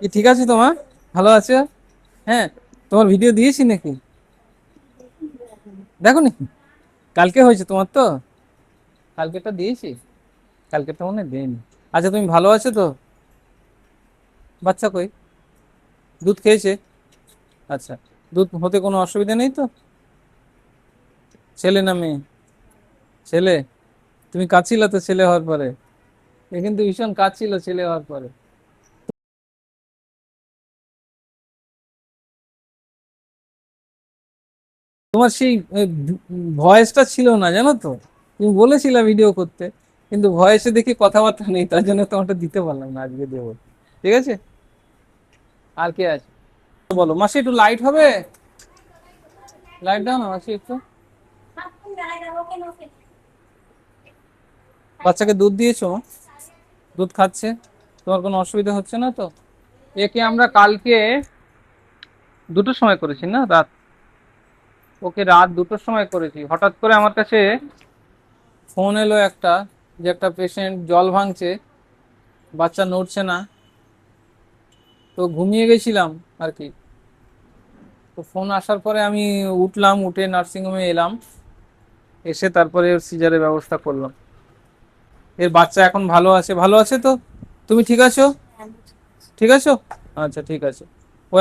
কি ঠিক আছে তোমার? ভালো আছে? হ্যাঁ। তোমার ভিডিও দিয়েছি নাকি? দেখো নি? কালকে হয়েছে তোমার তো? কালকেটা দিয়েছি। কালকেটা মনে হয় দেয়নি। আচ্ছা, তুমি ভালো আছো তো? বাচ্চা কই? দুধ খেয়েছে? আচ্ছা। দুধ হতে কোনো অসুবিধা নেই তো? ছেলে না মেয়ে? ছেলে। তুমি কাঁদছিলে তো ছেলে হওয়ার পরে। এ কিন্তু ভীষণ কাঁদছিল ছেলে হওয়ার পরে। তোমার সেই ভয়েসটা ছিল না, জানো তো। তুমি বলেছিলে ভিডিও করতে, কিন্তু ভয়েসে দেখি কথাবার্তা নেই, তার জন্য তোমারটা দিতে পারলাম না, আজকে দেবো। ঠিক আছে। আর কে আছে? বলো মাসি, একটু লাইট হবে? লাইট দাও না মাসি একটু। বাচ্চাকে দুধ দিয়েছো? দুধ খাচ্ছে? তোমার কোনো অসুবিধা হচ্ছে না তো? একে আমরা কালকে 2টোর সময় করেছি না, রাত। ওকে রাত 2টোর সময় করেছি, হঠাৎ করে আমার কাছে ফোন এলো একটা, যে একটা পেশেন্ট জল ভাঙছে, বাচ্চা নড়ছে না। তো ঘুমিয়ে গেছিলাম আর কি। তো ফোন আসার পরে আমি উঠলাম, উঠে নার্সিংহোমে এলাম, এসে তারপরে ওর সিজারের ব্যবস্থা করলাম। এর বাচ্চা এখন ভালো আছে, ভালো আছে তো? তুমি ঠিক আছো? ঠিক আছো? আচ্ছা, ঠিক আছে।